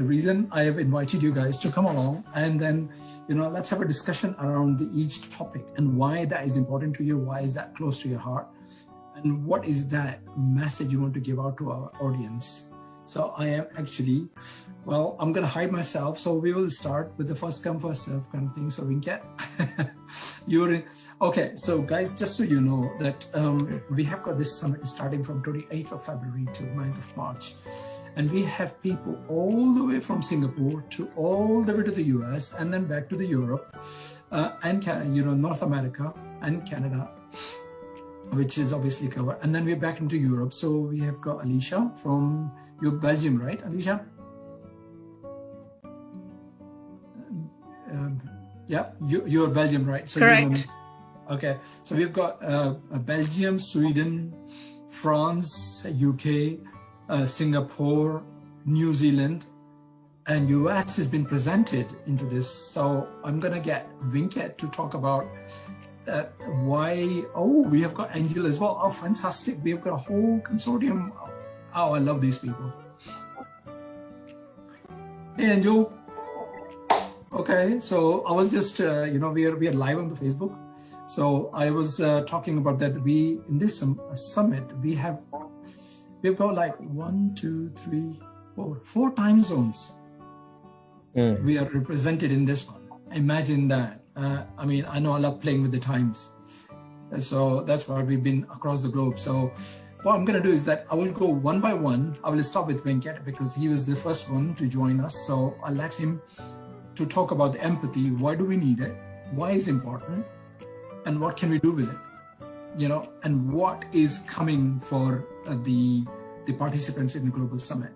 the reason I have invited you guys to come along, and then, let's have a discussion around each topic and why that is important to you, why is that close to your heart, and what is that message you want to give out to our audience. So I am actually, I'm going to hide myself. So we will start with the first come, first serve kind of thing. So Venkat, okay. So guys, just so you know that we have got this summit starting from 28th of February till 9th of March. And we have people all the way from Singapore to all the way to the US and then back to the Europe and North America and Canada, which is obviously covered. And then we're back into Europe. So we have got Alicia from Belgium, right, Alicia? Yeah, you're Belgium, right? So correct. Okay, so we've got Belgium, Sweden, France, UK, Singapore, New Zealand, and US has been presented into this. So I'm gonna get Venkat to talk about why. Oh, we have got Angel as well. Oh, fantastic! We've got a whole consortium. Oh, I love these people. Hey, Angel. Okay, so I was just, we are live on the Facebook. So I was talking about that. In this summit, we've got like 4 time zones. We are represented in this one. Imagine that. I know I love playing with the times. So that's why we've been across the globe. So what I'm going to do is that I will go one by one. I will start with Venkat because he was the first one to join us. So I'll let him to talk about the empathy. Why do we need it? Why is it important? And what can we do with it? And what is coming for the participants in the global summit?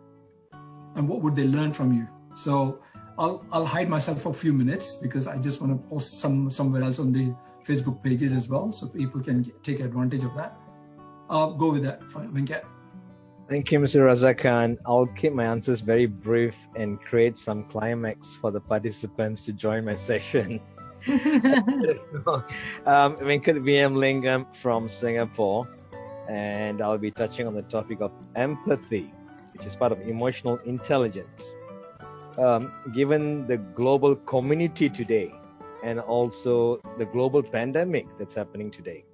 And what would they learn from you? So I'll hide myself for a few minutes because I just want to post somewhere else on the Facebook pages as well, so people can take advantage of that. I'll go with that. Fine, Venkat. Thank you, Mr. Raza Khan. I'll keep my answers very brief and create some climax for the participants to join my session. Venkat V.M. Lingam from Singapore, and I'll be touching on the topic of empathy, which is part of emotional intelligence. Given the global community today and also the global pandemic that's happening today,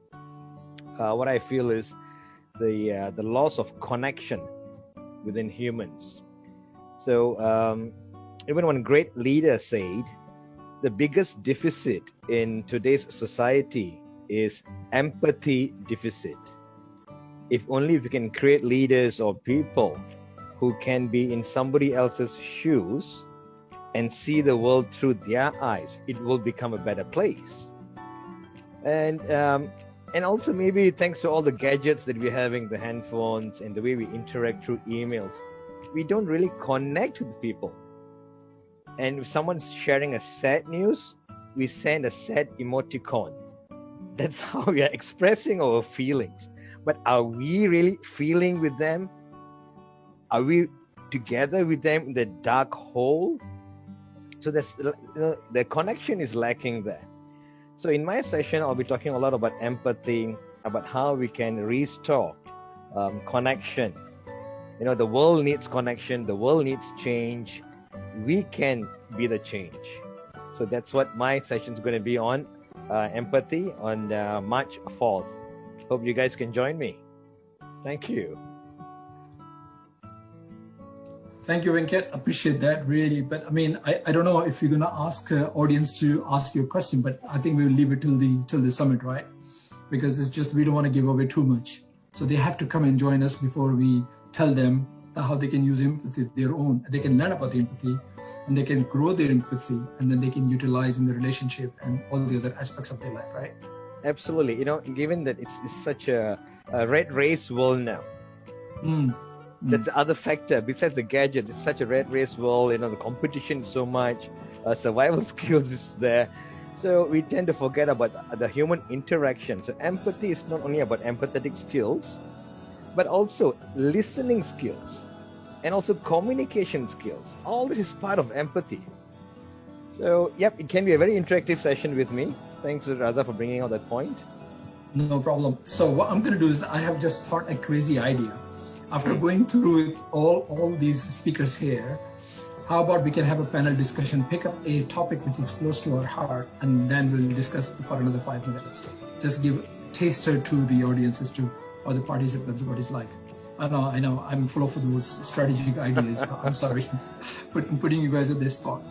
what I feel is the loss of connection within humans. So even one great leader said, the biggest deficit in today's society is empathy deficit. If only we can create leaders or people who can be in somebody else's shoes and see the world through their eyes, it will become a better place. And also maybe thanks to all the gadgets that we're having, the handphones and the way we interact through emails, we don't really connect with people. And if someone's sharing a sad news, we send a sad emoticon. That's how we are expressing our feelings. But are we really feeling with them? Are we together with them in the dark hole? So the connection is lacking there. So in my session, I'll be talking a lot about empathy, about how we can restore connection. The world needs connection. The world needs change. We can be the change. So that's what my session is going to be on, empathy on March 4th. Hope you guys can join me. Thank you. Thank you, Venkat. Appreciate that, really. But I don't know if you're going to ask audience to ask you a question, but I think we'll leave it till the summit, right? Because it's just, we don't want to give away too much. So they have to come and join us before we tell them how they can use empathy their own. They can learn about the empathy and they can grow their empathy, and then they can utilize in the relationship and all the other aspects of their life, right? Absolutely. Given that it's such a red race world now. That's the other factor. Besides the gadget, it's such a red race world. The competition is so much. Survival skills is there. So we tend to forget about the human interaction. So empathy is not only about empathetic skills, but also listening skills and also communication skills. All this is part of empathy. So, yep, it can be a very interactive session with me. Thanks, Raza, for bringing out that point. No problem. So what I'm going to do is I have just thought a crazy idea. After going through all these speakers here, how about we can have a panel discussion, pick up a topic which is close to our heart, and then we'll discuss for another 5 minutes. Just give a taster to the audiences to, or the participants, what it's like. I know, I'm full of those strategic ideas. I'm sorry, putting you guys at this spot.